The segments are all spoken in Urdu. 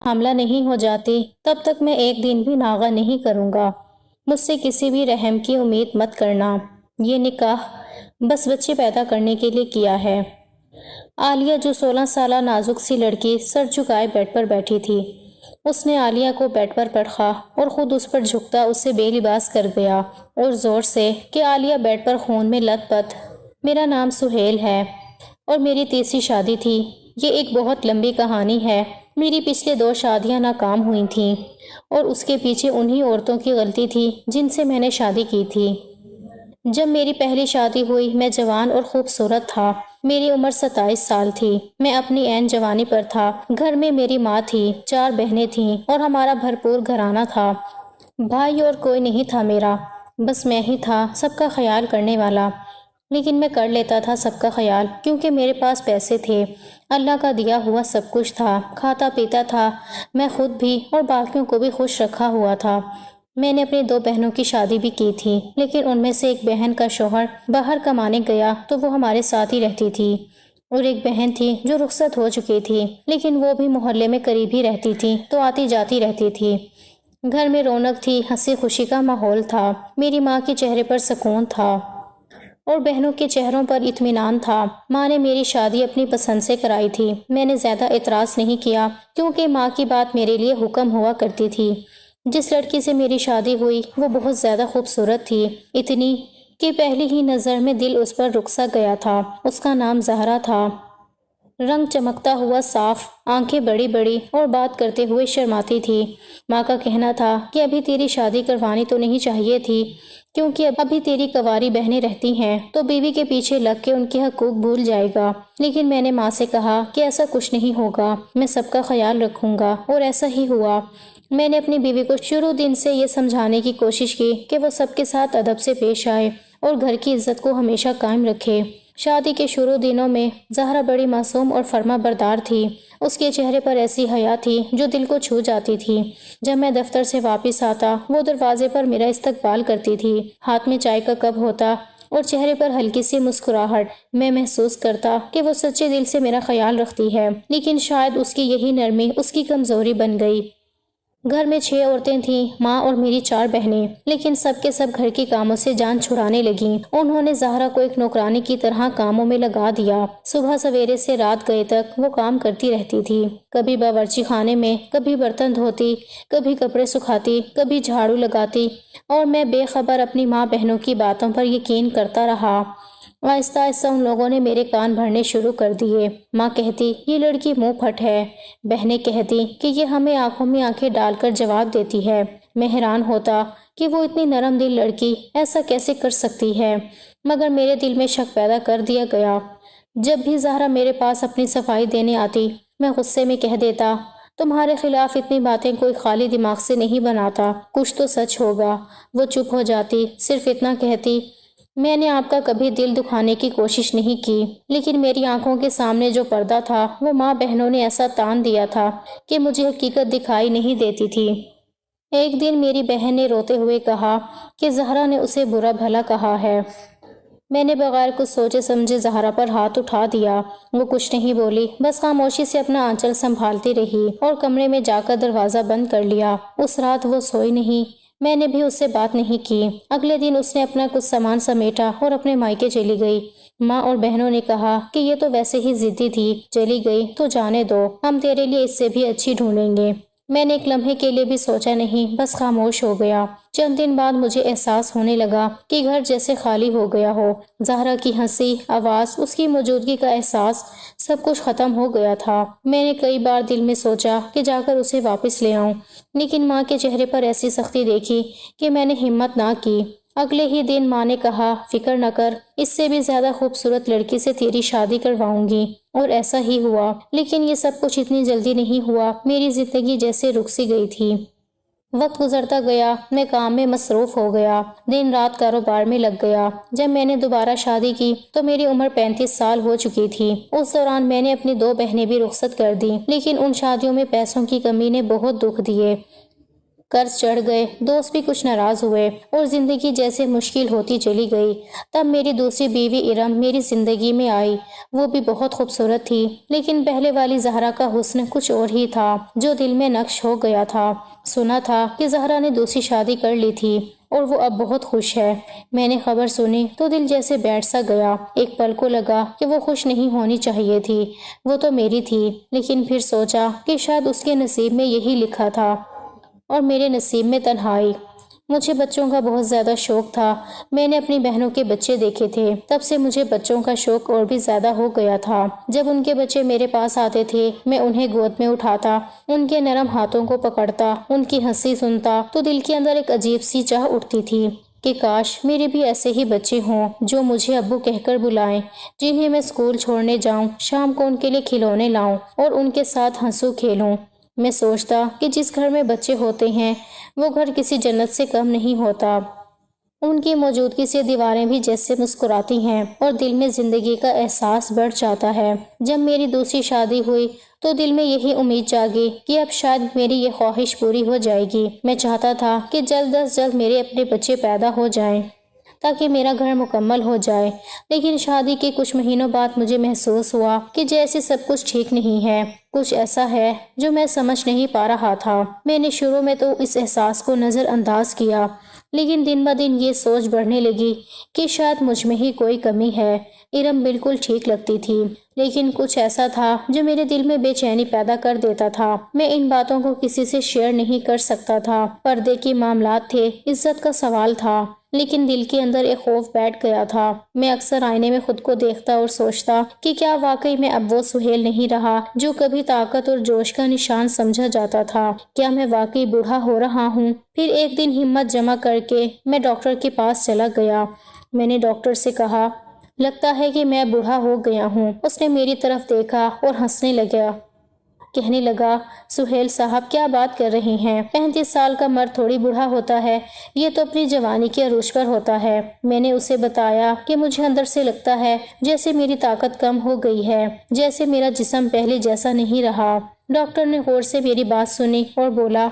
حاملہ نہیں ہو جاتی تب تک میں ایک دن بھی ناغہ نہیں کروں گا۔ مجھ سے کسی بھی رحم کی امید مت کرنا۔ یہ نکاح بس بچے پیدا کرنے کے لیے کیا ہے۔ عالیہ جو 16 سالہ نازک سی لڑکی سر جھکائے بیڈ پر بیٹھی تھی، اس نے عالیہ کو بیڈ پر پٹخا اور خود اس پر جھکتا اسے بے لباس کر دیا اور زور سے کہ عالیہ بیڈ پر خون میں لت پت۔ میرا نام سہیل ہے اور میری تیسری شادی تھی۔ یہ ایک بہت لمبی کہانی ہے۔ میری پچھلے 2 شادیاں ناکام ہوئی تھیں اور اس کے پیچھے انہی عورتوں کی غلطی تھی جن سے میں نے شادی کی تھی۔ جب میری پہلی شادی ہوئی میں جوان اور خوبصورت تھا۔ میری عمر 27 سال تھی۔ میں اپنی عین جوانی پر تھا۔ گھر میں میری ماں تھی، 4 بہنیں تھیں اور ہمارا بھرپور گھرانہ تھا۔ بھائی اور کوئی نہیں تھا میرا، بس میں ہی تھا سب کا خیال کرنے والا۔ لیکن میں کر لیتا تھا سب کا خیال کیونکہ میرے پاس پیسے تھے، اللہ کا دیا ہوا سب کچھ تھا، کھاتا پیتا تھا میں خود بھی اور باقیوں کو بھی خوش رکھا ہوا تھا۔ میں نے اپنی 2 بہنوں کی شادی بھی کی تھی، لیکن ان میں سے ایک بہن کا شوہر باہر کمانے گیا تو وہ ہمارے ساتھ ہی رہتی تھی، اور ایک بہن تھی جو رخصت ہو چکی تھی لیکن وہ بھی محلے میں قریب ہی رہتی تھی تو آتی جاتی رہتی تھی۔ گھر میں رونق تھی، ہنسی خوشی کا ماحول تھا۔ میری ماں کے چہرے پر سکون تھا اور بہنوں کے چہروں پر اطمینان تھا۔ ماں نے میری شادی اپنی پسند سے کرائی تھی۔ میں نے زیادہ اعتراض نہیں کیا کیونکہ ماں کی بات میرے لیے حکم ہوا کرتی تھی۔ جس لڑکی سے میری شادی ہوئی وہ بہت زیادہ خوبصورت تھی، اتنی کہ پہلی ہی نظر میں دل اس پر رک سا گیا تھا۔ اس کا نام زہرا تھا۔ رنگ چمکتا ہوا صاف، آنکھیں بڑی بڑی اور بات کرتے ہوئے شرماتی تھی۔ ماں کا کہنا تھا کہ ابھی تیری شادی کروانی تو نہیں چاہیے تھی کیونکہ ابھی تیری کنواری بہنیں رہتی ہیں تو بیوی کے پیچھے لگ کے ان کے حقوق بھول جائے گا۔ لیکن میں نے ماں سے کہا کہ ایسا کچھ نہیں ہوگا، میں سب کا خیال رکھوں گا، اور ایسا ہی ہوا۔ میں نے اپنی بیوی کو شروع دن سے یہ سمجھانے کی کوشش کی کہ وہ سب کے ساتھ ادب سے پیش آئے اور گھر کی عزت کو ہمیشہ قائم رکھے۔ شادی کے شروع دنوں میں زہرا بڑی معصوم اور فرما بردار تھی۔ اس کے چہرے پر ایسی حیا تھی جو دل کو چھو جاتی تھی۔ جب میں دفتر سے واپس آتا وہ دروازے پر میرا استقبال کرتی تھی، ہاتھ میں چائے کا کپ ہوتا اور چہرے پر ہلکی سی مسکراہٹ۔ میں محسوس کرتا کہ وہ سچے دل سے میرا خیال رکھتی ہے، لیکن شاید اس کی یہی نرمی اس کی کمزوری بن گئی۔ گھر میں 6 عورتیں تھیں، ماں اور میری 4 بہنیں، لیکن سب کے سب گھر کے کاموں سے جان چھڑانے لگیں۔ انہوں نے زہرا کو ایک نوکرانی کی طرح کاموں میں لگا دیا۔ صبح سویرے سے رات گئے تک وہ کام کرتی رہتی تھی، کبھی باورچی خانے میں، کبھی برتن دھوتی، کبھی کپڑے سکھاتی، کبھی جھاڑو لگاتی، اور میں بے خبر اپنی ماں بہنوں کی باتوں پر یقین کرتا رہا۔ آہستہ آہستہ ان لوگوں نے میرے کان بھرنے شروع کر دیے۔ ماں کہتی یہ لڑکی منہ پھٹ ہے، بہنیں کہتی کہ یہ ہمیں آنکھوں میں آنکھیں ڈال کر جواب دیتی ہے۔ میں حیران ہوتا کہ وہ اتنی نرم دل لڑکی ایسا کیسے کر سکتی ہے، مگر میرے دل میں شک پیدا کر دیا گیا۔ جب بھی زہرا میرے پاس اپنی صفائی دینے آتی میں غصے میں کہہ دیتا تمہارے خلاف اتنی باتیں کوئی خالی دماغ سے نہیں بناتا، کچھ تو سچ ہوگا۔ وہ چپ ہو جاتی، صرف اتنا کہتی میں نے آپ کا کبھی دل دکھانے کی کوشش نہیں کی، لیکن میری آنکھوں کے سامنے جو پردہ تھا وہ ماں بہنوں نے ایسا تان دیا تھا کہ مجھے حقیقت دکھائی نہیں دیتی تھی۔ ایک دن میری بہن نے روتے ہوئے کہا کہ زہرا نے اسے برا بھلا کہا ہے۔ میں نے بغیر کچھ سوچے سمجھے زہرا پر ہاتھ اٹھا دیا۔ وہ کچھ نہیں بولی، بس خاموشی سے اپنا آنچل سنبھالتی رہی اور کمرے میں جا کر دروازہ بند کر لیا۔ اس رات وہ سوئی نہیں۔ میں نے بھی اس سے بات نہیں کی۔ اگلے دن اس نے اپنا کچھ سامان سمیٹا اور اپنے مائکے چلی گئی۔ ماں اور بہنوں نے کہا کہ یہ تو ویسے ہی ضدی تھی، چلی گئی تو جانے دو، ہم تیرے لیے اس سے بھی اچھی ڈھونڈیں گے۔ میں نے ایک لمحے کے لیے بھی سوچا نہیں، بس خاموش ہو گیا۔ چند دن بعد مجھے احساس ہونے لگا کہ گھر جیسے خالی ہو گیا ہو۔ زہرا کی ہنسی، آواز، اس کی موجودگی کا احساس، سب کچھ ختم ہو گیا تھا۔ میں نے کئی بار دل میں سوچا کہ جا کر اسے واپس لے آؤں، لیکن ماں کے چہرے پر ایسی سختی دیکھی کہ میں نے ہمت نہ کی۔ اگلے ہی دن ماں نے کہا فکر نہ کر، اس سے بھی زیادہ خوبصورت لڑکی سے تیری شادی کرواؤں گی، اور ایسا ہی ہوا۔ لیکن یہ سب کچھ اتنی جلدی نہیں ہوا، میری زندگی جیسے رک سی گئی تھی۔ وقت گزرتا گیا، میں کام میں مصروف ہو گیا، دن رات کاروبار میں لگ گیا۔ جب میں نے دوبارہ شادی کی تو میری عمر 35 سال ہو چکی تھی۔ اس دوران میں نے اپنی 2 بہنیں بھی رخصت کر دی، لیکن ان شادیوں میں پیسوں کی کمی نے بہت دکھ دیے۔ قرض چڑھ گئے، دوست بھی کچھ ناراض ہوئے اور زندگی جیسے مشکل ہوتی چلی گئی۔ تب میری دوسری بیوی ارم میری زندگی میں آئی۔ وہ بھی بہت خوبصورت تھی، لیکن پہلے والی زہرا کا حسن کچھ اور ہی تھا جو دل میں نقش ہو گیا تھا۔ سنا تھا کہ زہرا نے دوسری شادی کر لی تھی اور وہ اب بہت خوش ہے۔ میں نے خبر سنی تو دل جیسے بیٹھ سا گیا۔ ایک پل کو لگا کہ وہ خوش نہیں ہونی چاہیے تھی، وہ تو میری تھی، لیکن پھر سوچا کہ شاید اس کے نصیب میں یہی لکھا تھا اور میرے نصیب میں تنہائی۔ مجھے بچوں کا بہت زیادہ شوق تھا۔ میں نے اپنی بہنوں کے بچے دیکھے تھے، تب سے مجھے بچوں کا شوق اور بھی زیادہ ہو گیا تھا۔ جب ان کے بچے میرے پاس آتے تھے، میں انہیں گود میں اٹھاتا، ان کے نرم ہاتھوں کو پکڑتا، ان کی ہنسی سنتا تو دل کے اندر ایک عجیب سی چاہ اٹھتی تھی کہ کاش میرے بھی ایسے ہی بچے ہوں جو مجھے ابو کہہ کر بلائیں، جنہیں میں اسکول چھوڑنے جاؤں، شام کو ان کے لیے کھلونے لاؤں اور ان کے ساتھ ہنسوں کھیلوں۔ میں سوچتا کہ جس گھر میں بچے ہوتے ہیں وہ گھر کسی جنت سے کم نہیں ہوتا۔ ان کی موجودگی سے دیواریں بھی جیسے مسکراتی ہیں اور دل میں زندگی کا احساس بڑھ جاتا ہے۔ جب میری دوسری شادی ہوئی تو دل میں یہی امید جاگی کہ اب شاید میری یہ خواہش پوری ہو جائے گی۔ میں چاہتا تھا کہ جلد از جلد میرے اپنے بچے پیدا ہو جائیں تاکہ میرا گھر مکمل ہو جائے، لیکن شادی کے کچھ مہینوں بعد مجھے محسوس ہوا کہ جیسے سب کچھ ٹھیک نہیں ہے، کچھ ایسا ہے جو میں سمجھ نہیں پا رہا تھا۔ میں نے شروع میں تو اس احساس کو نظر انداز کیا، لیکن دن بہ دن یہ سوچ بڑھنے لگی کہ شاید مجھ میں ہی کوئی کمی ہے۔ ارم بالکل ٹھیک لگتی تھی، لیکن کچھ ایسا تھا جو میرے دل میں بے چینی پیدا کر دیتا تھا۔ میں ان باتوں کو کسی سے شیئر نہیں کر سکتا تھا۔ پردے کے معاملات تھے، عزت کا سوال تھا، لیکن دل کے اندر ایک خوف بیٹھ گیا تھا۔ میں اکثر آئینے میں خود کو دیکھتا اور سوچتا کہ کیا واقعی میں اب وہ سہیل نہیں رہا جو کبھی طاقت اور جوش کا نشان سمجھا جاتا تھا؟ کیا میں واقعی بوڑھا ہو رہا ہوں؟ پھر ایک دن ہمت جمع کر کے میں ڈاکٹر کے پاس چلا گیا۔ میں نے ڈاکٹر سے کہا، لگتا ہے کہ میں بوڑھا ہو گیا ہوں۔ اس نے میری طرف دیکھا اور ہنسنے لگا، کہنے لگا، سہیل صاحب کیا بات کر رہے ہیں؟ 35 سال کا مرد تھوڑی بوڑھا ہوتا ہے، یہ تو اپنی جوانی کے عروج پر ہوتا ہے۔ میں نے اسے بتایا کہ مجھے اندر سے لگتا ہے جیسے میری طاقت کم ہو گئی ہے، جیسے میرا جسم پہلے جیسا نہیں رہا۔ ڈاکٹر نے غور سے میری بات سنی اور بولا،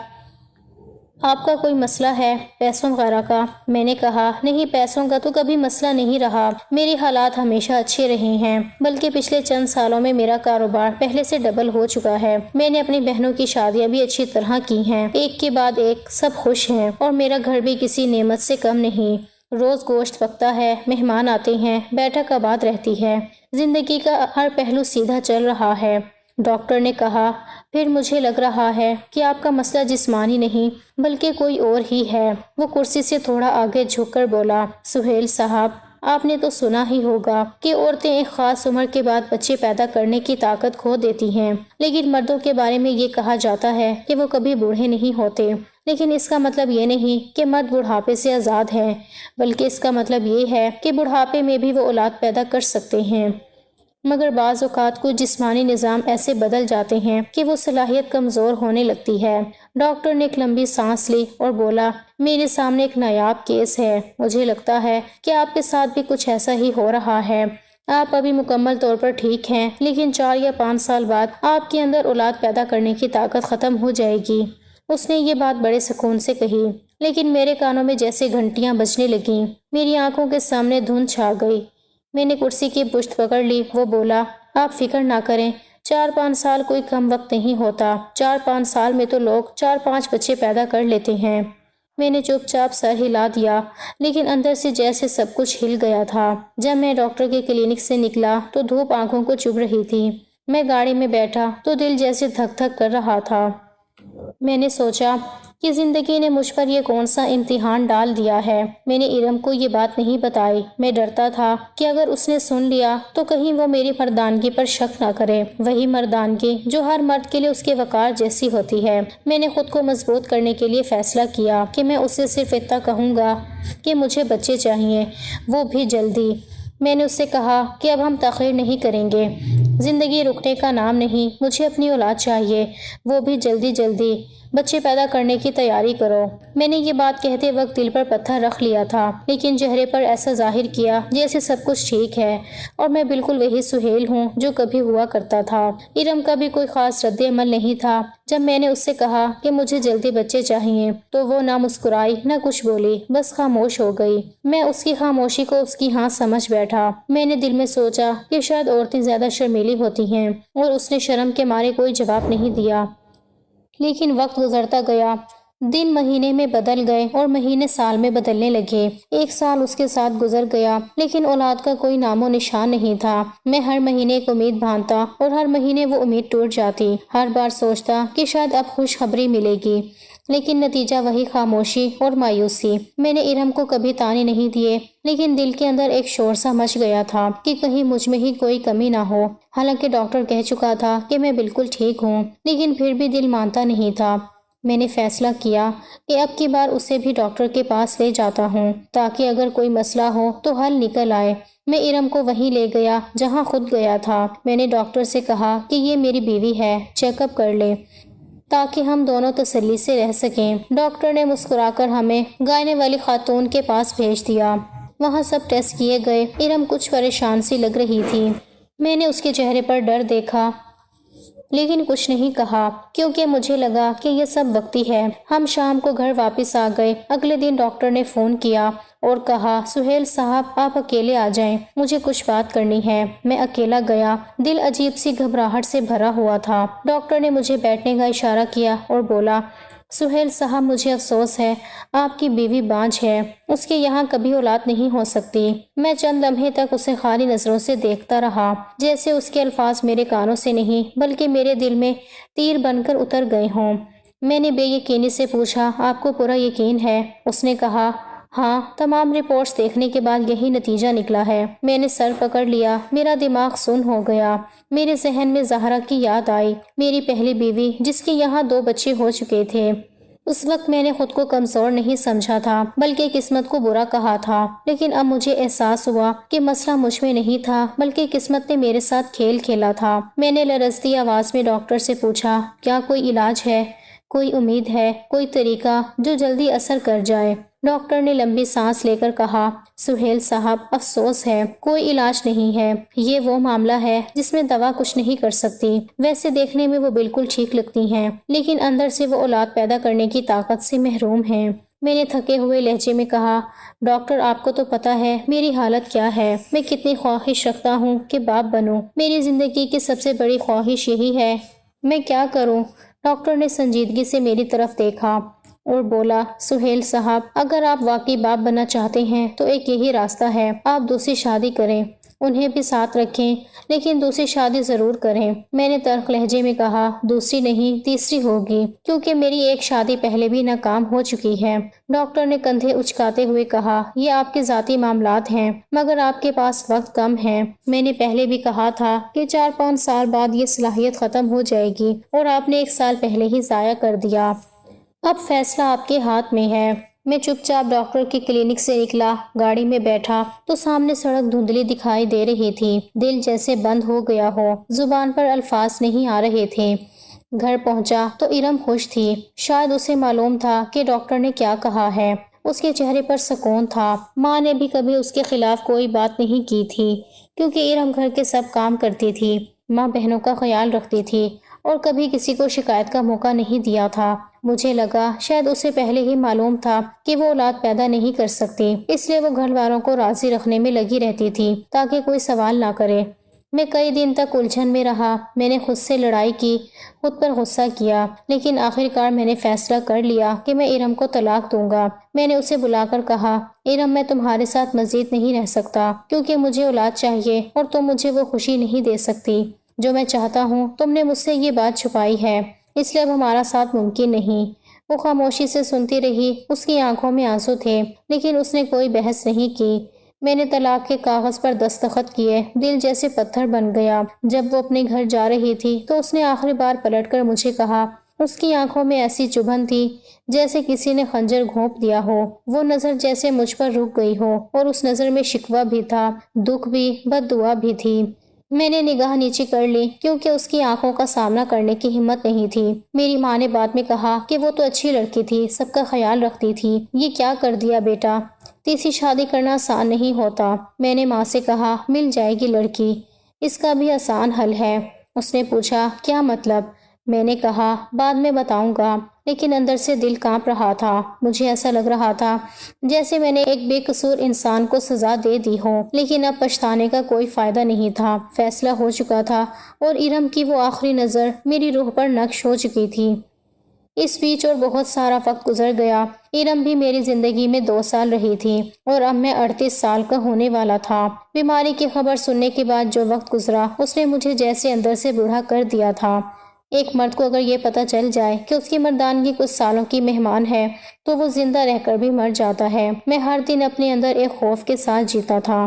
آپ کا کوئی مسئلہ ہے پیسوں وغیرہ کا؟ میں نے کہا، نہیں، پیسوں کا تو کبھی مسئلہ نہیں رہا، میرے حالات ہمیشہ اچھے رہے ہیں، بلکہ پچھلے چند سالوں میں میرا کاروبار پہلے سے ڈبل ہو چکا ہے۔ میں نے اپنی بہنوں کی شادیاں بھی اچھی طرح کی ہیں، ایک کے بعد ایک، سب خوش ہیں، اور میرا گھر بھی کسی نعمت سے کم نہیں۔ روز گوشت پکتا ہے، مہمان آتے ہیں، بیٹھک آباد رہتی ہے، زندگی کا ہر پہلو سیدھا چل رہا ہے۔ ڈاکٹر نے کہا، پھر مجھے لگ رہا ہے کہ آپ کا مسئلہ جسمانی نہیں بلکہ کوئی اور ہی ہے۔ وہ کرسی سے تھوڑا آگے جھک کر بولا، سہیل صاحب، آپ نے تو سنا ہی ہوگا کہ عورتیں ایک خاص عمر کے بعد بچے پیدا کرنے کی طاقت کھو دیتی ہیں، لیکن مردوں کے بارے میں یہ کہا جاتا ہے کہ وہ کبھی بوڑھے نہیں ہوتے۔ لیکن اس کا مطلب یہ نہیں کہ مرد بڑھاپے سے آزاد ہیں، بلکہ اس کا مطلب یہ ہے کہ بڑھاپے میں بھی وہ اولاد پیدا کر سکتے ہیں، مگر بعض اوقات کچھ جسمانی نظام ایسے بدل جاتے ہیں کہ وہ صلاحیت کمزور ہونے لگتی ہے۔ ڈاکٹر نے ایک لمبی سانس لی اور بولا، میرے سامنے ایک نایاب کیس ہے، مجھے لگتا ہے کہ آپ کے ساتھ بھی کچھ ایسا ہی ہو رہا ہے۔ آپ ابھی مکمل طور پر ٹھیک ہیں، لیکن 4 یا 5 سال بعد آپ کے اندر اولاد پیدا کرنے کی طاقت ختم ہو جائے گی۔ اس نے یہ بات بڑے سکون سے کہی، لیکن میرے کانوں میں جیسے گھنٹیاں بجنے لگیں، میری آنکھوں کے سامنے دھند چھا گئی۔ میں نے کرسی کی پشت پکڑ لی۔ وہ بولا، آپ فکر نہ کریں، 4-5 سال کوئی کم وقت نہیں ہوتا، 4-5 سال میں تو لوگ 4-5 بچے پیدا کر لیتے ہیں۔ میں نے چپ چاپ سر ہلا دیا، لیکن اندر سے جیسے سب کچھ ہل گیا تھا۔ جب میں ڈاکٹر کے کلینک سے نکلا تو دھوپ آنکھوں کو چبھ رہی تھی۔ میں گاڑی میں بیٹھا تو دل جیسے دھک دھک کر رہا تھا۔ میں نے سوچا کہ زندگی نے مجھ پر یہ کون سا امتحان ڈال دیا ہے۔ میں نے ارم کو یہ بات نہیں بتائی۔ میں ڈرتا تھا کہ اگر اس نے سن لیا تو کہیں وہ میری مردانگی پر شک نہ کرے، وہی مردانگی جو ہر مرد کے لیے اس کے وقار جیسی ہوتی ہے۔ میں نے خود کو مضبوط کرنے کے لیے فیصلہ کیا کہ میں اسے صرف اتنا کہوں گا کہ مجھے بچے چاہیے، وہ بھی جلدی۔ میں نے اس سے کہا کہ اب ہم تاخیر نہیں کریں گے، زندگی رکنے کا نام نہیں، مجھے اپنی اولاد چاہیے، وہ بھی جلدی جلدی۔ بچے پیدا کرنے کی تیاری کرو۔ میں نے یہ بات کہتے وقت دل پر پتھر رکھ لیا تھا، لیکن چہرے پر ایسا ظاہر کیا جیسے سب کچھ ٹھیک ہے اور میں بالکل وہی سہیل ہوں جو کبھی ہوا کرتا تھا۔ ارم کا بھی کوئی خاص رد عمل نہیں تھا۔ جب میں نے اس سے کہا کہ مجھے جلدی بچے چاہیے تو وہ نہ مسکرائی نہ کچھ بولی، بس خاموش ہو گئی۔ میں اس کی خاموشی کو اس کی ہاں سمجھ بیٹھا۔ میں نے دل میں سوچا کہ شاید عورتیں زیادہ شرمیلی ہوتی ہیں، اور اس نے شرم کے مارے کوئی جواب نہیں دیا۔ لیکن وقت گزرتا گیا، دن مہینے میں بدل گئے اور مہینے سال میں بدلنے لگے۔ ایک سال اس کے ساتھ گزر گیا، لیکن اولاد کا کوئی نام و نشان نہیں تھا۔ میں ہر مہینے ایک امید باندھتا اور ہر مہینے وہ امید ٹوٹ جاتی۔ ہر بار سوچتا کہ شاید اب خوشخبری ملے گی، لیکن نتیجہ وہی خاموشی اور مایوسی۔ میں نے ارم کو کبھی طعنے نہیں دیے، لیکن دل کے اندر ایک شور سا مچ گیا تھا کہ کہیں مجھ میں ہی کوئی کمی نہ ہو۔ حالانکہ ڈاکٹر کہہ چکا تھا کہ میں بالکل ٹھیک ہوں، لیکن پھر بھی دل مانتا نہیں تھا۔ میں نے فیصلہ کیا کہ اب کی بار اسے بھی ڈاکٹر کے پاس لے جاتا ہوں، تاکہ اگر کوئی مسئلہ ہو تو حل نکل آئے۔ میں ارم کو وہیں لے گیا جہاں خود گیا تھا۔ میں نے ڈاکٹر سے کہا کہ یہ میری بیوی ہے، چیک اپ کر لے تاکہ ہم دونوں تسلی سے رہ سکیں۔ ڈاکٹر نے مسکرا کر ہمیں گائنے والی خاتون کے پاس بھیج دیا۔ وہاں سب ٹیسٹ کیے گئے۔ ارم کچھ پریشان سی لگ رہی تھی۔ میں نے اس کے چہرے پر ڈر دیکھا، لیکن کچھ نہیں کہا، کیونکہ مجھے لگا کہ یہ سب وقتی ہے۔ ہم شام کو گھر واپس آ گئے۔ اگلے دن ڈاکٹر نے فون کیا اور کہا، سہیل صاحب آپ اکیلے آ جائیں، مجھے کچھ بات کرنی ہے۔ میں اکیلا گیا۔ دل عجیب سی گھبراہٹ سے بھرا ہوا تھا۔ ڈاکٹر نے مجھے بیٹھنے کا اشارہ کیا اور بولا، سہیل صاحب مجھے افسوس ہے، آپ کی بیوی بانجھ ہے، اس کے یہاں کبھی اولاد نہیں ہو سکتی۔ میں چند لمحے تک اسے خالی نظروں سے دیکھتا رہا، جیسے اس کے الفاظ میرے کانوں سے نہیں بلکہ میرے دل میں تیر بن کر اتر گئے ہوں۔ میں نے بے یقینی سے پوچھا، آپ کو پورا یقین ہے؟ اس نے کہا، ہاں، تمام رپورٹس دیکھنے کے بعد یہی نتیجہ نکلا ہے۔ میں نے سر پکڑ لیا، میرا دماغ سن ہو گیا۔ میرے ذہن میں زہرا کی یاد آئی، میری پہلی بیوی جس کے یہاں 2 بچے ہو چکے تھے۔ اس وقت میں نے خود کو کمزور نہیں سمجھا تھا بلکہ قسمت کو برا کہا تھا، لیکن اب مجھے احساس ہوا کہ مسئلہ مجھ میں نہیں تھا بلکہ قسمت نے میرے ساتھ کھیل کھیلا تھا۔ میں نے لرزتی آواز میں ڈاکٹر سے پوچھا، کیا کوئی علاج ہے، کوئی امید ہے، کوئی طریقہ جو جلدی اثر کر جائے؟ ڈاکٹر نے لمبی سانس لے کر کہا، سہیل صاحب افسوس ہے، کوئی علاج نہیں ہے۔ یہ وہ معاملہ ہے جس میں دوا کچھ نہیں کر سکتی۔ ویسے دیکھنے میں وہ بالکل ٹھیک لگتی ہیں، لیکن اندر سے وہ اولاد پیدا کرنے کی طاقت سے محروم ہیں۔ میں نے تھکے ہوئے لہجے میں کہا، ڈاکٹر آپ کو تو پتہ ہے میری حالت کیا ہے، میں کتنی خواہش رکھتا ہوں کہ باپ بنوں۔ میری زندگی کی سب سے بڑی خواہش یہی ہے، میں کیا کروں؟ ڈاکٹر نے سنجیدگی سے میری طرف دیکھا اور بولا، سہیل صاحب اگر آپ واقعی باپ بننا چاہتے ہیں تو ایک یہی راستہ ہے، آپ دوسری شادی کریں، انہیں بھی ساتھ رکھیں، لیکن دوسری شادی ضرور کریں۔ میں نے تلخ لہجے میں کہا، دوسری نہیں تیسری ہوگی، کیونکہ میری ایک شادی پہلے بھی ناکام ہو چکی ہے۔ ڈاکٹر نے کندھے اچکاتے ہوئے کہا، یہ آپ کے ذاتی معاملات ہیں، مگر آپ کے پاس وقت کم ہے۔ میں نے پہلے بھی کہا تھا کہ 4-5 سال بعد یہ صلاحیت ختم ہو جائے گی، اور آپ نے 1 سال پہلے ہی ضائع کر دیا۔ اب فیصلہ آپ کے ہاتھ میں ہے۔ میں چپ چاپ ڈاکٹر کی کلینک سے نکلا۔ گاڑی میں بیٹھا تو سامنے سڑک دھندلی دکھائی دے رہی تھی۔ دل جیسے بند ہو گیا ہو، زبان پر الفاظ نہیں آ رہے تھے۔ گھر پہنچا تو ارم خوش تھی۔ شاید اسے معلوم تھا کہ ڈاکٹر نے کیا کہا ہے۔ اس کے چہرے پر سکون تھا۔ ماں نے بھی کبھی اس کے خلاف کوئی بات نہیں کی تھی، کیونکہ ارم گھر کے سب کام کرتی تھی۔ ماں بہنوں کا خیال رکھتی تھی اور کبھی کسی کو شکایت کا موقع نہیں دیا تھا۔ مجھے لگا شاید اسے پہلے ہی معلوم تھا کہ وہ اولاد پیدا نہیں کر سکتی، اس لیے وہ گھر والوں کو راضی رکھنے میں لگی رہتی تھی تاکہ کوئی سوال نہ کرے۔ میں کئی دن تک الجھن میں رہا۔ میں نے خود سے لڑائی کی، خود پر غصہ کیا، لیکن آخرکار میں نے فیصلہ کر لیا کہ میں ارم کو طلاق دوں گا۔ میں نے اسے بلا کر کہا، ارم میں تمہارے ساتھ مزید نہیں رہ سکتا، کیونکہ مجھے اولاد چاہیے اور تم مجھے وہ خوشی نہیں دے سکتی جو میں چاہتا ہوں۔ تم نے مجھ سے یہ بات چھپائی ہے، اس لیے اب ہمارا ساتھ ممکن نہیں۔ وہ خاموشی سے سنتی رہی۔ اس کی آنکھوں میں آنسو تھے، لیکن اس نے کوئی بحث نہیں کی۔ میں نے طلاق کے کاغذ پر دستخط کیے۔ دل جیسے پتھر بن گیا۔ جب وہ اپنے گھر جا رہی تھی تو اس نے آخری بار پلٹ کر مجھے کہا۔ اس کی آنکھوں میں ایسی چبھن تھی جیسے کسی نے خنجر گھونپ دیا ہو۔ وہ نظر جیسے مجھ پر رک گئی ہو، اور اس نظر میں شکوہ بھی تھا، دکھ بھی، بد دعا بھی تھی۔ میں نے نگاہ نیچے کر لی کیونکہ اس کی آنکھوں کا سامنا کرنے کی ہمت نہیں تھی۔ میری ماں نے بعد میں کہا کہ وہ تو اچھی لڑکی تھی، سب کا خیال رکھتی تھی، یہ کیا کر دیا بیٹا؟ تیسری شادی کرنا آسان نہیں ہوتا۔ میں نے ماں سے کہا مل جائے گی لڑکی، اس کا بھی آسان حل ہے۔ اس نے پوچھا کیا مطلب؟ میں نے کہا بعد میں بتاؤں گا، لیکن اندر سے دل کانپ رہا تھا۔ مجھے ایسا لگ رہا تھا جیسے میں نے ایک بے قصور انسان کو سزا دے دی ہو، لیکن اب پچھتانے کا کوئی فائدہ نہیں تھا۔ فیصلہ ہو چکا تھا اور ارم کی وہ آخری نظر میری روح پر نقش ہو چکی تھی۔ اس بیچ اور بہت سارا وقت گزر گیا۔ ارم بھی میری زندگی میں 2 سال رہی تھی اور اب میں 38 سال کا ہونے والا تھا۔ بیماری کی خبر سننے کے بعد جو وقت گزرا اس نے مجھے جیسے اندر سے بوڑھا کر دیا تھا۔ ایک مرد کو اگر یہ پتہ چل جائے کہ اس کی مردانگی کچھ سالوں کی مہمان ہے تو وہ زندہ رہ کر بھی مر جاتا ہے۔ میں ہر دن اپنے اندر ایک خوف کے ساتھ جیتا تھا۔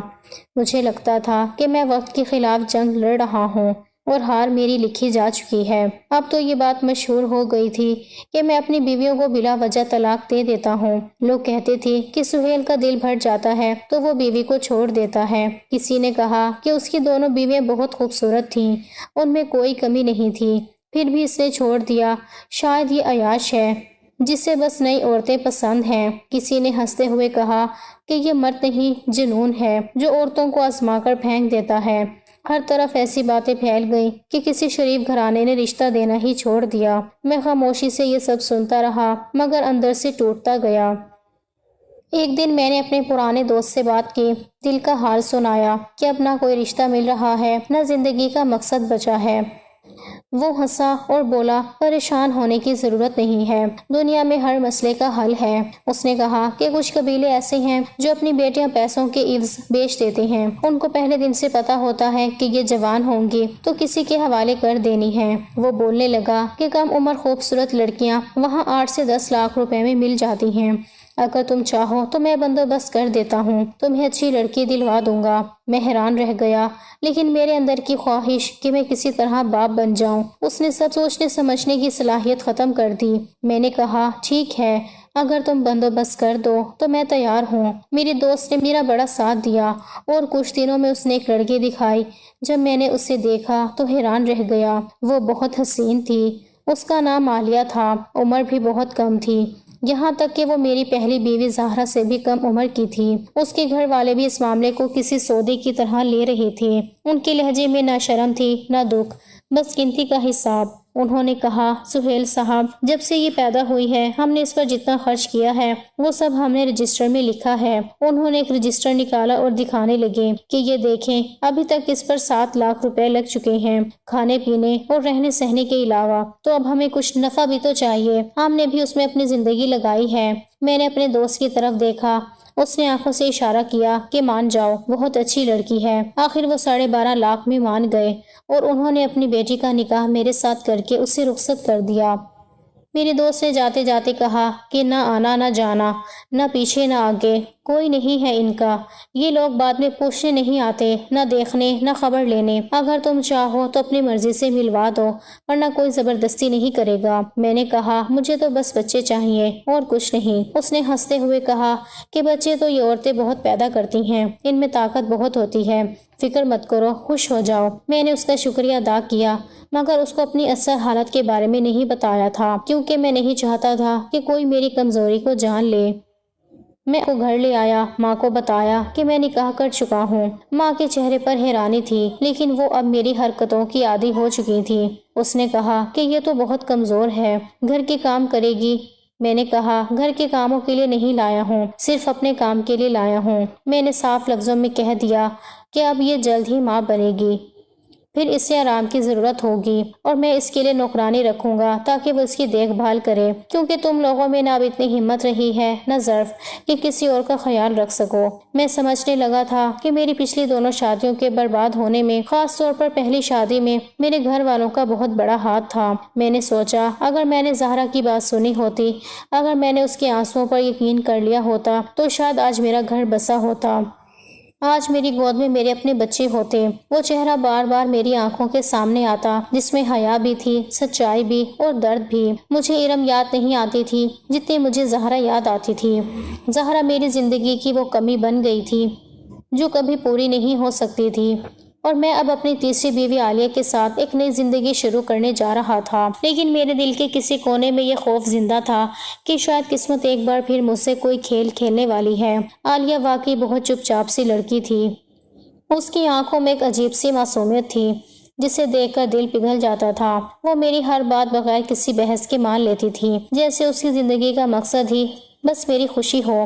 مجھے لگتا تھا کہ میں وقت کے خلاف جنگ لڑ رہا ہوں اور ہار میری لکھی جا چکی ہے۔ اب تو یہ بات مشہور ہو گئی تھی کہ میں اپنی بیویوں کو بلا وجہ طلاق دے دیتا ہوں۔ لوگ کہتے تھے کہ سہیل کا دل بھر جاتا ہے تو وہ بیوی کو چھوڑ دیتا ہے۔ کسی نے کہا کہ اس کی دونوں بیویاں بہت خوبصورت تھیں، ان میں کوئی کمی نہیں تھی، پھر بھی اس نے چھوڑ دیا۔ شاید یہ عیاش ہے جسے بس نئی عورتیں پسند ہیں۔ کسی نے ہنستے ہوئے کہا کہ یہ مرد نہیں جنون ہے جو عورتوں کو آزما کر پھینک دیتا ہے۔ ہر طرف ایسی باتیں پھیل گئیں کہ کسی شریف گھرانے نے رشتہ دینا ہی چھوڑ دیا۔ میں خاموشی سے یہ سب سنتا رہا مگر اندر سے ٹوٹتا گیا۔ ایک دن میں نے اپنے پرانے دوست سے بات کی، دل کا حال سنایا کہ اب نہ کوئی رشتہ مل رہا ہے نہ زندگی کا مقصد بچا ہے۔ وہ ہنسا اور بولا پریشان ہونے کی ضرورت نہیں ہے، دنیا میں ہر مسئلے کا حل ہے۔ اس نے کہا کہ کچھ قبیلے ایسے ہیں جو اپنی بیٹیاں پیسوں کے عوض بیچ دیتے ہیں۔ ان کو پہلے دن سے پتا ہوتا ہے کہ یہ جوان ہوں گی تو کسی کے حوالے کر دینی ہے۔ وہ بولنے لگا کہ کم عمر خوبصورت لڑکیاں وہاں 8 سے 10 لاکھ روپے میں مل جاتی ہیں۔ اگر تم چاہو تو میں بندوبست کر دیتا ہوں، تمہیں اچھی لڑکی دلوا دوں گا۔ میں حیران رہ گیا، لیکن میرے اندر کی خواہش کہ میں کسی طرح باپ بن جاؤں اس نے سب سوچنے سمجھنے کی صلاحیت ختم کر دی۔ میں نے کہا ٹھیک ہے، اگر تم بندوبست کر دو تو میں تیار ہوں۔ میری دوست نے میرا بڑا ساتھ دیا اور کچھ دنوں میں اس نے ایک لڑکی دکھائی۔ جب میں نے اسے دیکھا تو حیران رہ گیا۔ وہ بہت حسین تھی، اس کا نام عالیہ تھا، عمر بھی بہت کم تھی، یہاں تک کہ وہ میری پہلی بیوی زہرا سے بھی کم عمر کی تھی۔ اس کے گھر والے بھی اس معاملے کو کسی سودے کی طرح لے رہے تھے۔ ان کے لہجے میں نہ شرم تھی نہ دکھ، بس گنتی کا حساب۔ انہوں نے کہا سہیل صاحب، جب سے یہ پیدا ہوئی ہے ہم نے اس پر جتنا خرچ کیا ہے وہ سب ہم نے رجسٹر میں لکھا ہے۔ انہوں نے ایک رجسٹر نکالا اور دکھانے لگے کہ یہ دیکھیں، ابھی تک اس پر 7 لاکھ روپے لگ چکے ہیں، کھانے پینے اور رہنے سہنے کے علاوہ۔ تو اب ہمیں کچھ نفع بھی تو چاہیے، ہم نے بھی اس میں اپنی زندگی لگائی ہے۔ میں نے اپنے دوست کی طرف دیکھا، اس نے آنکھوں سے اشارہ کیا کہ مان جاؤ، بہت اچھی لڑکی ہے۔ آخر وہ 12.5 لاکھ میں مان گئے اور انہوں نے اپنی بیٹی کا نکاح میرے ساتھ کر کے اسے رخصت کر دیا۔ میرے دوست نے جاتے جاتے کہا کہ نہ آنا نہ جانا، نہ پیچھے نہ آگے، کوئی نہیں ہے ان کا۔ یہ لوگ بعد میں پوچھنے نہیں آتے، نہ دیکھنے نہ خبر لینے۔ اگر تم چاہو تو اپنی مرضی سے ملوا دو، ورنہ کوئی زبردستی نہیں کرے گا۔ میں نے کہا مجھے تو بس بچے چاہیے اور کچھ نہیں۔ اس نے ہنستے ہوئے کہا کہ بچے تو یہ عورتیں بہت پیدا کرتی ہیں، ان میں طاقت بہت ہوتی ہے، فکر مت کرو، خوش ہو جاؤ۔ میں نے اس کا شکریہ ادا کیا مگر اس کو اپنی اصل حالت کے بارے میں نہیں بتایا تھا، کیونکہ میں نہیں چاہتا تھا کہ کوئی میری کمزوری کو جان لے۔ میں کو گھر لے آیا، ماں کو بتایا کہ میں نکاح کر چکا ہوں۔ ماں کے چہرے پر حیرانی تھی، لیکن وہ اب میری حرکتوں کی عادی ہو چکی تھی۔ اس نے کہا کہ یہ تو بہت کمزور ہے، گھر کے کام کرے گی۔ میں نے کہا گھر کے کاموں کے لیے نہیں لایا ہوں، صرف اپنے کام کے لیے لایا ہوں۔ میں نے صاف لفظوں میں کہہ دیا کہ اب یہ جلد ہی ماں بنے گی، پھر اسے آرام کی ضرورت ہوگی اور میں اس کے لیے نوکرانی رکھوں گا تاکہ وہ اس کی دیکھ بھال کرے، کیونکہ تم لوگوں میں نہ اب اتنی ہمت رہی ہے نہ ظرف کہ کسی اور کا خیال رکھ سکو۔ میں سمجھنے لگا تھا کہ میری پچھلی دونوں شادیوں کے برباد ہونے میں، خاص طور پر پہلی شادی میں، میرے گھر والوں کا بہت بڑا ہاتھ تھا۔ میں نے سوچا اگر میں نے زہرا کی بات سنی ہوتی، اگر میں نے اس کے آنسوؤں پر یقین کر لیا ہوتا تو شاید آج میرا گھر بسا ہوتا، آج میری گود میں میرے اپنے بچے ہوتے۔ وہ چہرہ بار بار میری آنکھوں کے سامنے آتا، جس میں حیا بھی تھی، سچائی بھی اور درد بھی۔ مجھے ارم یاد نہیں آتی تھی جتنی مجھے زہرا یاد آتی تھی۔ زہرا میری زندگی کی وہ کمی بن گئی تھی جو کبھی پوری نہیں ہو سکتی تھی۔ اور میں اب اپنی تیسری بیوی عالیہ کے ساتھ ایک نئی زندگی شروع کرنے جا رہا تھا، لیکن میرے دل کے کسی کونے میں یہ خوف زندہ تھا کہ شاید قسمت ایک بار پھر مجھ سے کوئی کھیل کھیلنے والی ہے۔ عالیہ واقعی بہت چپ چاپ سی لڑکی تھی۔ اس کی آنکھوں میں ایک عجیب سی معصومیت تھی جسے دیکھ کر دل پگھل جاتا تھا۔ وہ میری ہر بات بغیر کسی بحث کے مان لیتی تھی، جیسے اس کی زندگی کا مقصد ہی بس میری خوشی ہو۔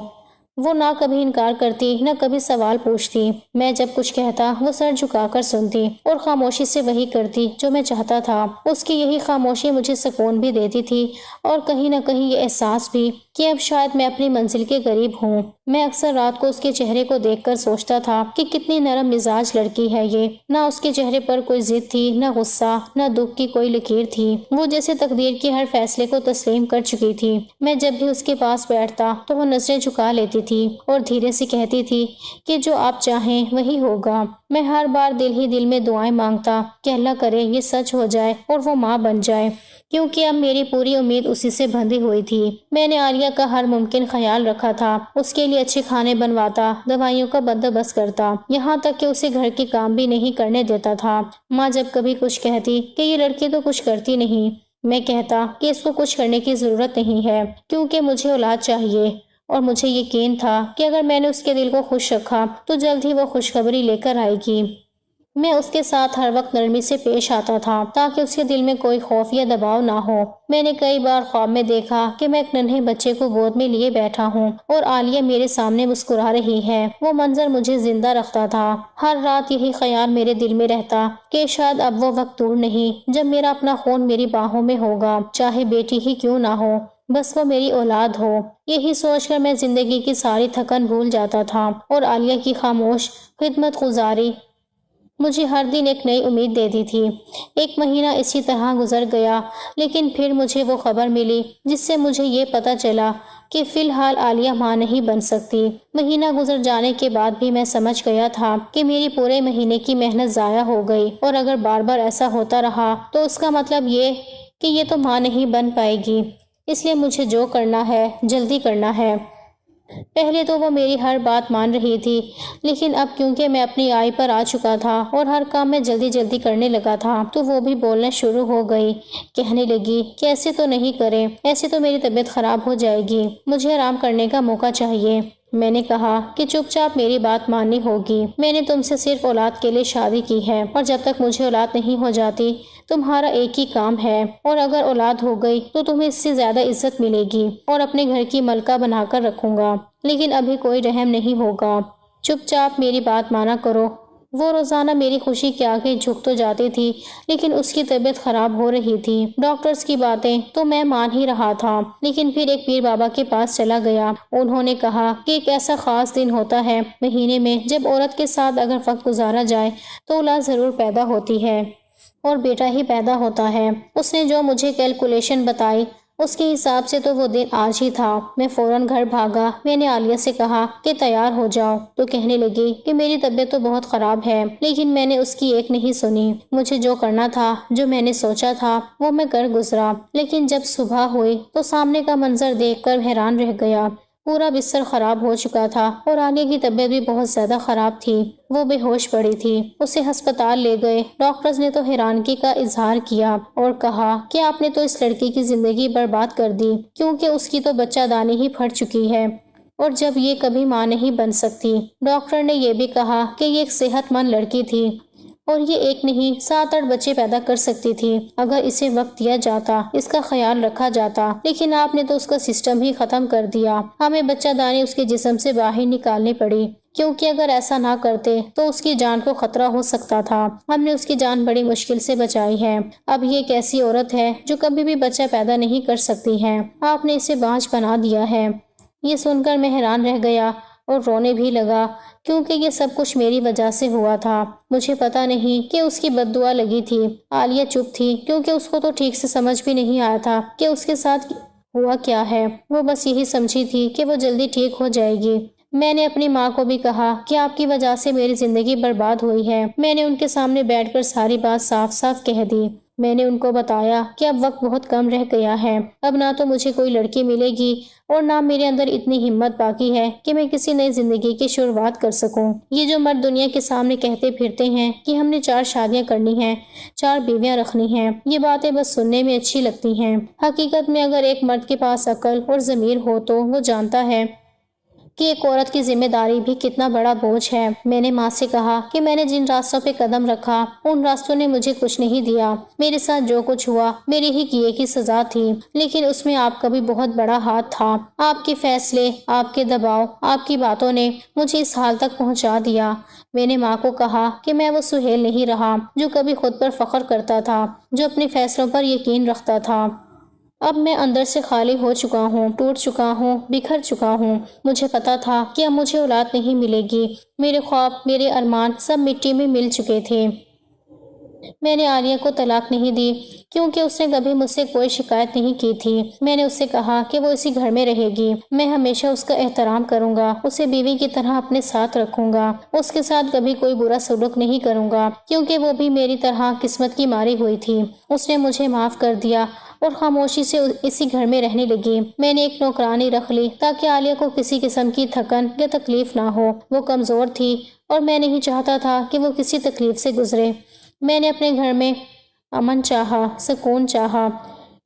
وہ نہ کبھی انکار کرتی، نہ کبھی سوال پوچھتی۔ میں جب کچھ کہتا وہ سر جھکا کر سنتی اور خاموشی سے وہی کرتی جو میں چاہتا تھا۔ اس کی یہی خاموشی مجھے سکون بھی دیتی تھی اور کہیں نہ کہیں یہ احساس بھی کہ اب شاید میں اپنی منزل کے قریب ہوں۔ میں اکثر رات کو اس کے چہرے کو دیکھ کر سوچتا تھا کہ کتنی نرم مزاج لڑکی ہے یہ۔ نہ اس کے چہرے پر کوئی ضد تھی، نہ غصہ، نہ دکھ کی کوئی لکیر تھی۔ وہ جیسے تقدیر کے ہر فیصلے کو تسلیم کر چکی تھی۔ میں جب بھی اس کے پاس بیٹھتا تو وہ نظریں جھکا لیتی تھی اور دھیرے سے کہتی تھی کہ جو آپ چاہیں وہی ہوگا۔ میں ہر بار دل ہی دل میں دعائیں مانگتا کہ اللہ کرے یہ سچ ہو جائے اور وہ ماں بن جائے، کیونکہ اب میری پوری امید اسی سے بندھی ہوئی تھی۔ میں نے عالیہ کا ہر ممکن خیال رکھا تھا، اس کے لیے اچھے کھانے بنواتا، دوائیوں کا بندوبست کرتا، یہاں تک کہ اسے گھر کے کام بھی نہیں کرنے دیتا تھا۔ ماں جب کبھی کچھ کہتی کہ یہ لڑکی تو کچھ کرتی نہیں، میں کہتا کہ اس کو کچھ کرنے کی ضرورت نہیں ہے کیونکہ مجھے اولاد چاہیے، اور مجھے یقین تھا کہ اگر میں نے اس کے دل کو خوش رکھا تو جلد ہی وہ خوشخبری لے کر آئے گی۔ میں اس کے ساتھ ہر وقت نرمی سے پیش آتا تھا تاکہ اس کے دل میں کوئی خوف یا دباؤ نہ ہو۔ میں نے کئی بار خواب میں دیکھا کہ میں ایک ننھے بچے کو گود میں لیے بیٹھا ہوں اور عالیہ میرے سامنے مسکرا رہی ہے۔ وہ منظر مجھے زندہ رکھتا تھا۔ ہر رات یہی خیال میرے دل میں رہتا کہ شاید اب وہ وقت دور نہیں جب میرا اپنا خون میری باہوں میں ہوگا، چاہے بیٹی ہی کیوں نہ ہو، بس وہ میری اولاد ہو۔ یہی سوچ کر میں زندگی کی ساری تھکن بھول جاتا تھا اور عالیہ کی خاموش خدمت گزاری مجھے ہر دن ایک نئی امید دیتی تھی۔ ایک مہینہ اسی طرح گزر گیا، لیکن پھر مجھے وہ خبر ملی جس سے مجھے یہ پتہ چلا کہ فی الحال عالیہ ماں نہیں بن سکتی۔ مہینہ گزر جانے کے بعد بھی میں سمجھ گیا تھا کہ میری پورے مہینے کی محنت ضائع ہو گئی، اور اگر بار بار ایسا ہوتا رہا تو اس کا مطلب یہ کہ یہ تو ماں نہیں بن پائے گی۔ اس لیے مجھے جو کرنا ہے جلدی کرنا ہے۔ پہلے تو وہ میری ہر بات مان رہی تھی، لیکن اب کیونکہ میں اپنی آئی پر آ چکا تھا اور ہر کام میں جلدی جلدی کرنے لگا تھا تو وہ بھی بولنا شروع ہو گئی۔ کہنے لگی کہ ایسے تو نہیں کریں، ایسے تو میری طبیعت خراب ہو جائے گی، مجھے آرام کرنے کا موقع چاہیے۔ میں نے کہا کہ چپ چاپ میری بات ماننی ہوگی۔ میں نے تم سے صرف اولاد کے لیے شادی کی ہے، اور جب تک مجھے اولاد نہیں ہو جاتی تمہارا ایک ہی کام ہے، اور اگر اولاد ہو گئی تو تمہیں اس سے زیادہ عزت ملے گی اور اپنے گھر کی ملکہ بنا کر رکھوں گا، لیکن ابھی کوئی رحم نہیں ہوگا۔ چپ چاپ میری بات مانا کرو۔ وہ روزانہ میری خوشی کے آگے جھک تو جاتی تھی، لیکن اس کی طبیعت خراب ہو رہی تھی۔ ڈاکٹرز کی باتیں تو میں مان ہی رہا تھا، لیکن پھر ایک پیر بابا کے پاس چلا گیا۔ انہوں نے کہا کہ ایک ایسا خاص دن ہوتا ہے مہینے میں جب عورت کے ساتھ اگر وقت گزارا جائے تو اولاد ضرور پیدا ہوتی ہے، اور بیٹا ہی پیدا ہوتا ہے۔ اس نے جو مجھے کیلکولیشن بتائی اس کے حساب سے تو وہ دن آج ہی تھا۔ میں فوراً گھر بھاگا۔ میں نے عالیہ سے کہا کہ تیار ہو جاؤ، تو کہنے لگی کہ میری طبیعت تو بہت خراب ہے، لیکن میں نے اس کی ایک نہیں سنی۔ مجھے جو کرنا تھا، جو میں نے سوچا تھا، وہ میں کر گزرا، لیکن جب صبح ہوئی تو سامنے کا منظر دیکھ کر حیران رہ گیا۔ پورا بستر خراب ہو چکا تھا اور عالیہ کی طبیعت بھی بہت زیادہ خراب تھی۔ وہ بے ہوش پڑی تھی۔ اسے ہسپتال لے گئے۔ ڈاکٹرز نے تو حیرانگی کا اظہار کیا اور کہا کہ آپ نے تو اس لڑکی کی زندگی برباد کر دی، کیونکہ اس کی تو بچہ دانی ہی پھٹ چکی ہے، اور جب یہ کبھی ماں نہیں بن سکتی۔ ڈاکٹر نے یہ بھی کہا کہ یہ ایک صحت مند لڑکی تھی اور یہ ایک نہیں 7-8 بچے پیدا کر سکتی تھی اگر اسے وقت دیا جاتا، اس کا خیال رکھا جاتا، لیکن آپ نے تو اس کا سسٹم ہی ختم کر دیا۔ ہمیں بچہ دانی اس کے جسم سے باہر نکالنی پڑی، کیونکہ اگر ایسا نہ کرتے تو اس کی جان کو خطرہ ہو سکتا تھا۔ ہم نے اس کی جان بڑی مشکل سے بچائی ہے۔ اب یہ ایک ایسی عورت ہے جو کبھی بھی بچہ پیدا نہیں کر سکتی ہے۔ آپ نے اسے بانجھ بنا دیا ہے۔ یہ سن کر میں حیران رہ گیا اور رونے بھی لگا، کیونکہ یہ سب کچھ میری وجہ سے ہوا تھا۔ مجھے پتا نہیں کہ اس کی بد دعا لگی تھی۔ عالیہ چپ تھی، کیونکہ اس کو تو ٹھیک سے سمجھ بھی نہیں آیا تھا کہ اس کے ساتھ ہوا کیا ہے۔ وہ بس یہی سمجھی تھی کہ وہ جلدی ٹھیک ہو جائے گی۔ میں نے اپنی ماں کو بھی کہا کہ آپ کی وجہ سے میری زندگی برباد ہوئی ہے۔ میں نے ان کے سامنے بیٹھ کر ساری بات صاف صاف کہہ دی۔ میں نے ان کو بتایا کہ اب وقت بہت کم رہ گیا ہے، اب نہ تو مجھے کوئی لڑکی ملے گی اور نہ میرے اندر اتنی ہمت باقی ہے کہ میں کسی نئی زندگی کی شروعات کر سکوں۔ یہ جو مرد دنیا کے سامنے کہتے پھرتے ہیں کہ ہم نے 4 شادیاں کرنی ہیں، 4 بیویاں رکھنی ہیں، یہ باتیں بس سننے میں اچھی لگتی ہیں۔ حقیقت میں اگر ایک مرد کے پاس عقل اور ضمیر ہو تو وہ جانتا ہے کہ ایک عورت کی ذمہ داری بھی کتنا بڑا بوجھ ہے۔ میں نے ماں سے کہا کہ میں نے جن راستوں پہ قدم رکھا ان راستوں نے مجھے کچھ نہیں دیا، میرے ساتھ جو کچھ ہوا میرے ہی کیے کی سزا تھی، لیکن اس میں آپ کا بھی بہت بڑا ہاتھ تھا۔ آپ کے فیصلے، آپ کے دباؤ، آپ کی باتوں نے مجھے اس حال تک پہنچا دیا۔ میں نے ماں کو کہا کہ میں وہ سہیل نہیں رہا جو کبھی خود پر فخر کرتا تھا، جو اپنے فیصلوں پر یقین رکھتا تھا۔ اب میں اندر سے خالی ہو چکا ہوں، ٹوٹ چکا ہوں، بکھر چکا ہوں۔ مجھے پتا تھا کہ اب مجھے اولاد نہیں ملے گی، میرے خواب، میرے ارمان سب مٹی میں مل چکے تھے۔ میں نے عالیہ کو طلاق نہیں دی کیونکہ اس نے کبھی مجھ سے کوئی شکایت نہیں کی تھی۔ میں نے اس سے کہا کہ وہ اسی گھر میں رہے گی، میں ہمیشہ اس کا احترام کروں گا، اسے بیوی کی طرح اپنے ساتھ رکھوں گا، اس کے ساتھ کبھی کوئی برا سلوک نہیں کروں گا کیونکہ وہ بھی میری طرح قسمت کی ماری ہوئی تھی۔ اس نے مجھے معاف کر دیا اور خاموشی سے اسی گھر میں رہنے لگی۔ میں نے ایک نوکرانی رکھ لی تاکہ عالیہ کو کسی قسم کی تھکن یا تکلیف نہ ہو۔ وہ کمزور تھی اور میں نہیں چاہتا تھا کہ وہ کسی تکلیف سے گزرے۔ میں نے اپنے گھر میں امن چاہا، سکون چاہا،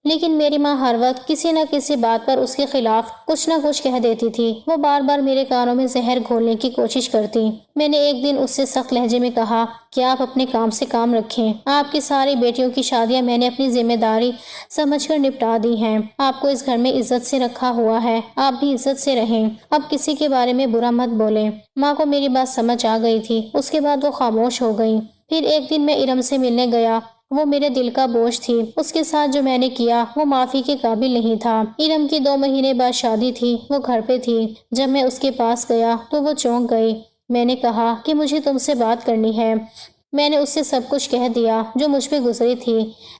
لیکن میری ماں ہر وقت کسی نہ کسی بات پر اس کے خلاف کچھ نہ کچھ کہہ دیتی تھی۔ وہ بار بار میرے کانوں میں زہر گھولنے کی کوشش کرتی۔ میں نے ایک دن اس سے سخت لہجے میں کہا کہ آپ اپنے کام سے کام رکھیں۔ آپ کی ساری بیٹیوں کی شادیاں میں نے اپنی ذمہ داری سمجھ کر نپٹا دی ہیں۔ آپ کو اس گھر میں عزت سے رکھا ہوا ہے، آپ بھی عزت سے رہیں۔ اب کسی کے بارے میں برا مت بولیں۔ ماں کو میری بات سمجھ آ گئی تھی، اس کے بعد وہ خاموش ہو گئی۔ پھر ایک دن میں ارم سے ملنے گیا۔ وہ میرے دل کا بوجھ تھی، اس کے ساتھ جو میں نے کیا وہ معافی کے قابل نہیں تھا۔ ارم کی 2 مہینے بعد شادی تھی، وہ گھر پہ تھی۔ جب میں اس کے پاس گیا تو وہ چونک گئی۔ میں نے کہا کہ مجھے تم سے بات کرنی ہے۔ میں نے اس سے سب کچھ کہہ دیا جو مجھ پہ گزری تھی۔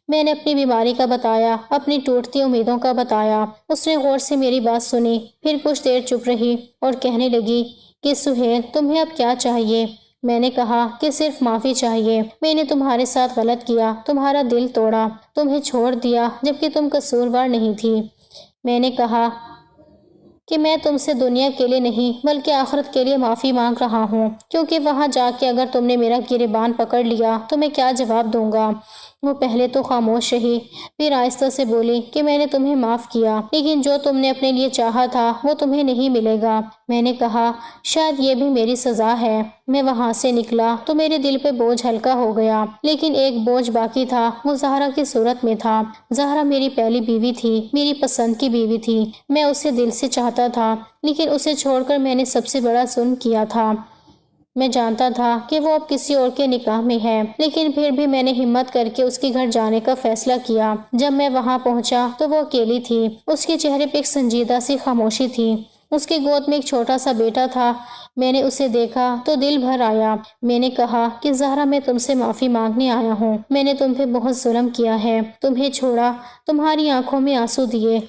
میں نے اپنی بیماری کا بتایا، اپنی ٹوٹتی امیدوں کا بتایا۔ اس نے غور سے میری بات سنی، پھر کچھ دیر چپ رہی اور کہنے لگی کہ سہیل تمہیں اب کیا چاہیے؟ میں نے کہا کہ صرف معافی چاہیے۔ میں نے تمہارے ساتھ غلط کیا، تمہارا دل توڑا، تمہیں چھوڑ دیا جبکہ تم قصوروار نہیں تھی۔ میں نے کہا کہ میں تم سے دنیا کے لیے نہیں بلکہ آخرت کے لیے معافی مانگ رہا ہوں، کیونکہ وہاں جا کے اگر تم نے میرا گریبان پکڑ لیا تو میں کیا جواب دوں گا۔ وہ پہلے تو خاموش رہی، پھر آہستہ سے بولی کہ میں نے تمہیں معاف کیا، لیکن جو تم نے اپنے لیے چاہا تھا وہ تمہیں نہیں ملے گا۔ میں نے کہا شاید یہ بھی میری سزا ہے۔ میں وہاں سے نکلا تو میرے دل پہ بوجھ ہلکا ہو گیا، لیکن ایک بوجھ باقی تھا، وہ زہرا کی صورت میں تھا۔ زہرا میری پہلی بیوی تھی، میری پسند کی بیوی تھی۔ میں اسے دل سے چاہتا تھا، لیکن اسے چھوڑ کر میں نے سب سے بڑا ظلم کیا تھا۔ میں جانتا تھا کہ وہ اب کسی اور کے نکاح میں ہے، لیکن پھر بھی میں نے ہمت کر کے اس کے گھر جانے کا فیصلہ کیا۔ جب میں وہاں پہنچا تو وہ اکیلی تھی، اس کے چہرے پہ ایک سنجیدہ سی خاموشی تھی۔ اس کے گود میں ایک چھوٹا سا بیٹا تھا۔ میں نے اسے دیکھا تو دل بھر آیا۔ میں نے کہا کہ زہرا میں تم سے معافی مانگنے آیا ہوں، میں نے تم پہ بہت ظلم کیا ہے، تمہیں چھوڑا، تمہاری آنکھوں میں آنسو دیے،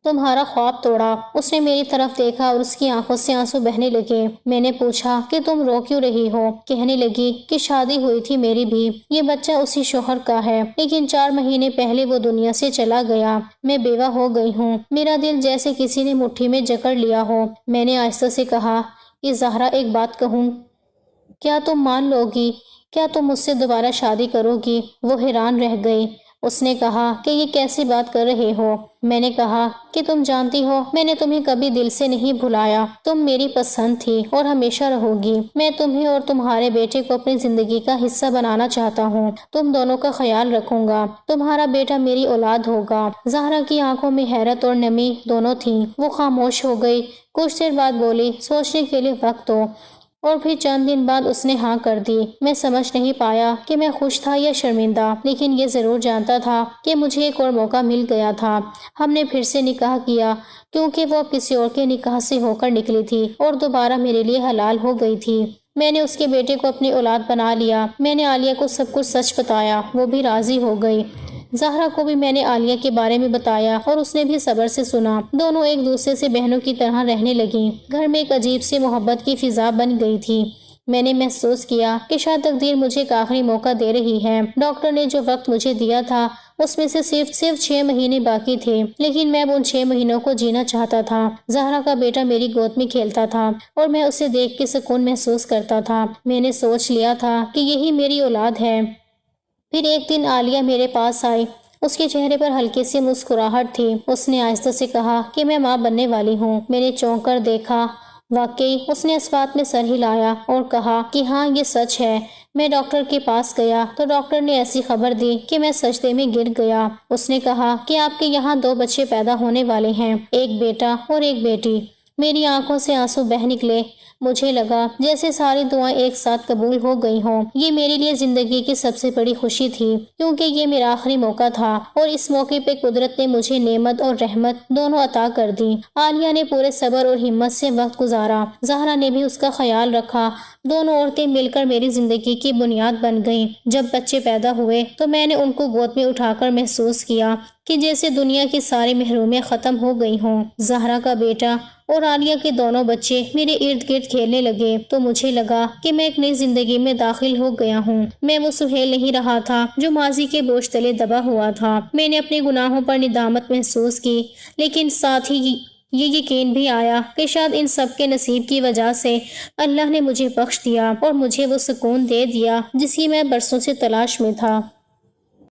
تمہارا خواب توڑا۔ اس نے میری طرف دیکھا اور اس کی آنکھوں سے آنسو بہنے لگے۔ میں نے پوچھا کہ تم رو کیوں رہی ہو؟ کہنے لگی کہ شادی ہوئی تھی میری بھی، یہ بچہ اسی شوہر کا ہے، لیکن 4 مہینے پہلے وہ دنیا سے چلا گیا۔ میں بیوہ ہو گئی ہوں، میرا دل جیسے کسی نے مٹھی میں جکڑ لیا ہو۔ میں نے آہستہ سے کہا کہ زہرا ایک بات کہوں، کیا تم مان لو گی؟ کیا تم مجھ سے دوبارہ شادی کرو گی؟ وہ حیران رہ گئی۔ اس نے کہا کہ یہ کیسی بات کر رہے ہو؟ میں نے کہا کہ تم جانتی ہو میں نے تمہیں کبھی دل سے نہیں بھلایا، تم میری پسند تھی اور ہمیشہ رہو گی۔ میں تمہیں اور تمہارے بیٹے کو اپنی زندگی کا حصہ بنانا چاہتا ہوں، تم دونوں کا خیال رکھوں گا، تمہارا بیٹا میری اولاد ہوگا۔ زہرا کی آنکھوں میں حیرت اور نمی دونوں تھیں۔ وہ خاموش ہو گئی، کچھ دیر بعد بولی سوچنے کے لیے وقت دو، اور پھر چند دن بعد اس نے ہاں کر دی۔ میں سمجھ نہیں پایا کہ میں خوش تھا یا شرمندہ، لیکن یہ ضرور جانتا تھا کہ مجھے ایک اور موقع مل گیا تھا۔ ہم نے پھر سے نکاح کیا کیونکہ وہ کسی اور کے نکاح سے ہو کر نکلی تھی اور دوبارہ میرے لیے حلال ہو گئی تھی۔ میں نے اس کے بیٹے کو اپنی اولاد بنا لیا۔ میں نے عالیہ کو سب کچھ سچ بتایا، وہ بھی راضی ہو گئی۔ زہرا کو بھی میں نے عالیہ کے بارے میں بتایا اور اس نے بھی صبر سے سنا۔ دونوں ایک دوسرے سے بہنوں کی طرح رہنے لگیں۔ گھر میں ایک عجیب سی محبت کی فضا بن گئی تھی۔ میں نے محسوس کیا کہ شاید تقدیر مجھے ایک آخری موقع دے رہی ہے۔ ڈاکٹر نے جو وقت مجھے دیا تھا اس میں سے صرف 6 مہینے باقی تھے، لیکن میں ان 6 مہینوں کو جینا چاہتا تھا۔ زہرا کا بیٹا میری گود میں کھیلتا تھا اور میں اسے دیکھ کے سکون محسوس کرتا تھا۔ میں نے سوچ لیا تھا کہ یہی میری اولاد ہے۔ پھر ایک دن عالیہ میرے پاس آئی۔ اس کے چہرے پر ہلکی سی مسکراہٹ تھی۔ اس نے آہستہ سے کہا کہ میں ماں بننے والی ہوں۔ میں نے چونک کر دیکھا۔ واقعی اس نے اس بات میں سر ہلایا اور کہا کہ ہاں یہ سچ ہے۔ میں ڈاکٹر کے پاس گیا تو ڈاکٹر نے ایسی خبر دی کہ میں سجدے میں گر گیا۔ اس نے کہا کہ آپ کے یہاں 2 بچے پیدا ہونے والے ہیں، ایک بیٹا اور ایک بیٹی۔ میری آنکھوں سے آنسو بہہ نکلے۔ مجھے لگا جیسے ساری دعائیں ایک ساتھ قبول ہو گئی ہوں۔ یہ میرے لیے زندگی کی سب سے بڑی خوشی تھی، کیونکہ یہ میرا آخری موقع تھا اور اس موقع پہ قدرت نے مجھے نعمت اور رحمت دونوں عطا کر دی۔ عالیہ نے پورے صبر اور ہمت سے وقت گزارا۔ زہرا نے بھی اس کا خیال رکھا۔ دونوں عورتیں مل کر میری زندگی کی بنیاد بن گئیں۔ جب بچے پیدا ہوئے تو میں نے ان کو گود میں اٹھا کر محسوس کیا کہ جیسے دنیا کی ساری محرومیاں ختم ہو گئی ہوں۔ زہرا کا بیٹا اور عالیہ کے دونوں بچے میرے ارد گرد کھیلنے لگے تو مجھے لگا کہ میں ایک نئی زندگی میں داخل ہو گیا ہوں۔ میں وہ سہیل نہیں رہا تھا جو ماضی کے بوجھ تلے دبا ہوا تھا۔ میں نے اپنے گناہوں پر ندامت محسوس کی، لیکن ساتھ ہی یہ یقین بھی آیا کہ شاید ان سب کے نصیب کی وجہ سے اللہ نے مجھے بخش دیا اور مجھے وہ سکون دے دیا جس کی میں برسوں سے تلاش میں تھا۔